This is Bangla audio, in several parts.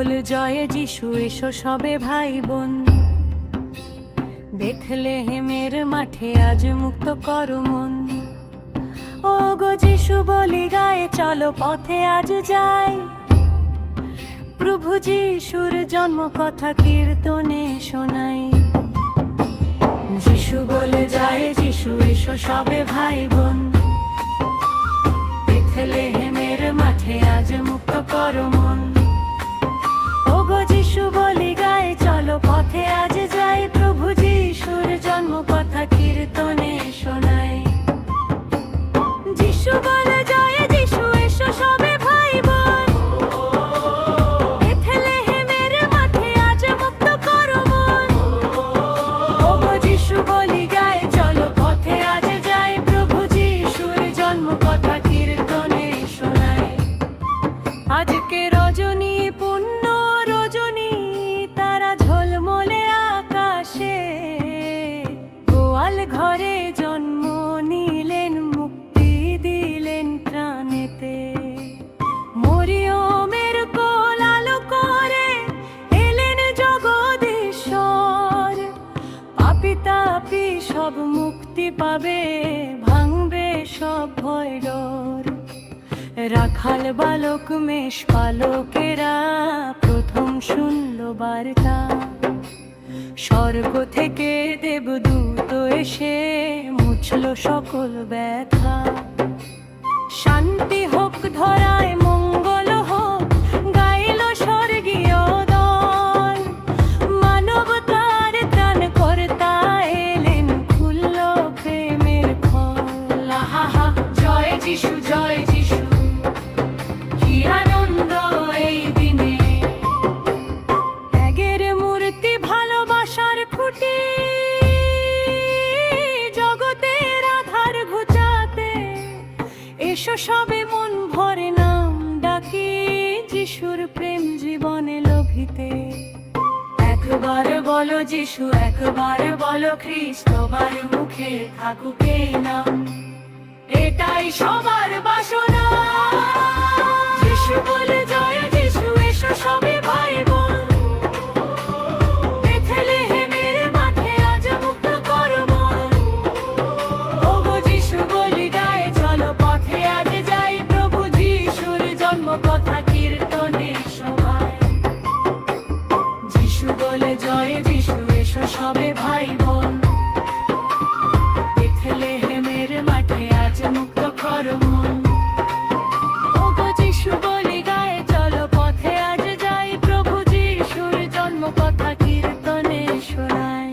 বল জয় যিশু, এসো সবে ভাই বোন। বেথলেহেমের মাঠে আজ মুক্ত করো মন। ও গো যিশু বলি গায়ে, চলো পথে আজ যাই। প্রভু যিশুর জন্ম কথা কীর্তনে শোনাই। যিশু বলে যায় যিশু, এসো সবে ভাই বোন। বেথলেহেমের মাঠে আজ মুক্ত করো মন। ও গো যিশু বলি গায়ে, চলো পথে আজ যাই। প্রভু যিশুর জন্ম কথা কীর্তনে শোনাই। যিশু বলে জয় যিশু, এসো সবে ভাই বোন। বেথলেহেমের মাঠে আজ মুক্ত করো মন। ও গো যিশু বলি গায়ে, চলো পথে আজ যাই। প্রভু যিশুর জন্ম কথা কীর্তনে শোনাই। আজকে রজনী পুণ্য রজনী, তারা ঝলমলে আকাশে। গোয়াল ঘরে জন্ম নিলেন, মুক্তি দিলেন প্রাণেতে। মরিয়মের কোল আলো করে এলেন জগদীশ্বর। পাপী তাপী সব মুক্তি পাবে, ভাঙবে সব ভয় ডর। রাখাল বালক মেষ পালকেরা প্রথম শুনল বার্তা। স্বর্গ থেকে দেবদূত এসে মুছল সকল ব্যথা। শান্তি হোক ধরায়, মঙ্গল হোক, গাইল স্বর্গীয় দল। মানবতার ত্রাণ কর্তা এলেন, খুলল প্রেমের ফল। আহা জয় যিশু জয় যিশু, কি আনন্দ এই দিনে। ত্যাগের মূর্তি ভালোবাসার খুঁটি, জগতের আধার ঘুচাতে। এসো সবে মন ভরে নাম ডাকি, যিশুর প্রেম জীবনে লোভিতে। একবার বলো যিশু, একবার বলো খ্রিস্ট, তোমার মুখে থাকুক এই নাম। এটাই সবার বাসনা। যিশু বলে জয় যিশু, এসো সবে ভাই বোন। বেথলেহেমের মাঠে আজ মুক্ত করো মন। ও গো যিশু বলি গায়ে, চলো পথে আজ যাই। প্রভু যিশুর জন্ম কথা কীর্তনে শোনাই। যিশু বলে জয় যিশু, এসো সবে ভাই বোন। বেথলেহেমের মাঠে আজ মুক্ত করো মন। ও গো যিশু বলি গায়ে, চলো পথে আজ যাই। প্রভু যিশুর জন্ম কথা কীর্তনে শোনাই।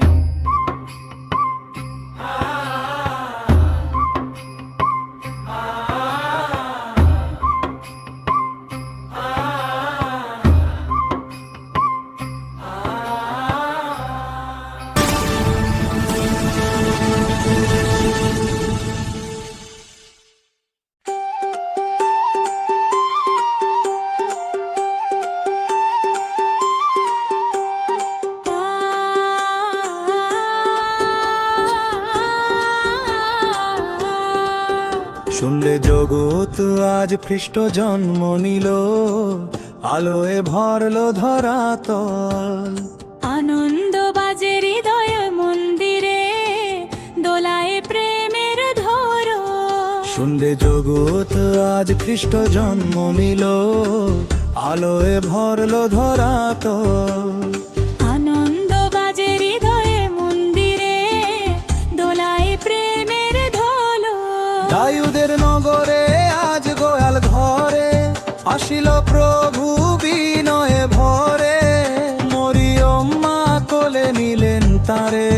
শুনলে জগৎ আজ খ্রিস্ট জন্ম নিল, আলোয় ভরলো ধরাতল। আনন্দ বাজে হৃদয় মন্দিরে, দোলায় প্রেমের ধরো। শুনলে জগৎ আজ খ্রিস্ট জন্ম নিল, আলোয় ভরলো ধরাতল। আনন্দ বাজে হৃদয়ে মন্দিরে, দোলায় প্রেমের ধলো। দায়ুদের নগরে আজ গোয়াল ঘরে, আসিল প্রভু বিনয়ে ভরে। মরিয়ম মা কোলে নিলেন তারে,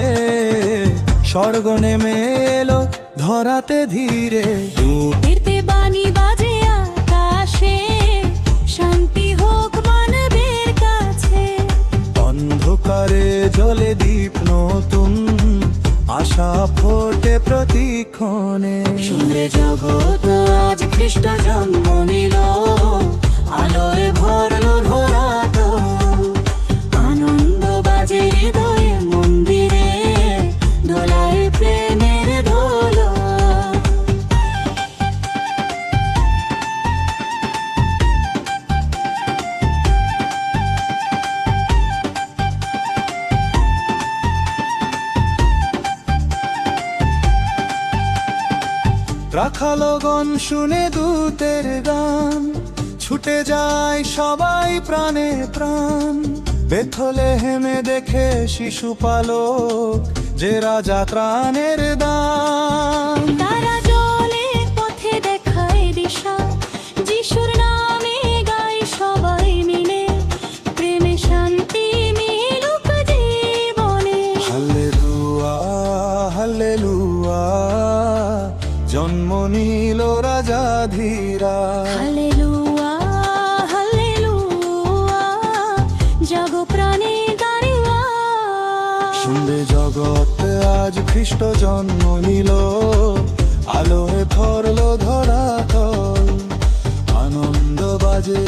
স্বর্গ নেমে এলো ধরাতে ধীরে। এতে বাণী বাজে আকাশে, শান্তি হোক মানবের কাছে। অন্ধকারে জ্বলে দীপ নতুন, আশা ফোটে প্রতিক্ষণে। শুনলে জগৎ আজ খ্রিস্ট জন্ম নিল, আলোয় ভরলো ধরাতল। আনন্দ বাজে হৃদয়ে মন্দিরে, দোলায় প্রেমের ধলো। সংখ্যালগন শুনে দূতের গান, ছুটে যায় সবাই প্রাণে প্রাণ। বেথলেহেমে দেখে শিশু পালক, যে রাজা ত্রাণের দান। তারা জলে পথে দেখায় দিশা, যিশুর নামে গায় সবাই মিলে, প্রেমে শান্তি মিলুক জীবনে। হাল্লেলুয়া হাল্লেলুয়া, জন্ম নিল রাজা ধীরা। হালেলুয়া হালেলুয়া, জাগো প্রাণে দাঁড়িয়া। শুনবে জগৎ আজ খ্রিস্ট জন্ম নিল, আলোয় ভরল ধরাতল। আনন্দ বাজে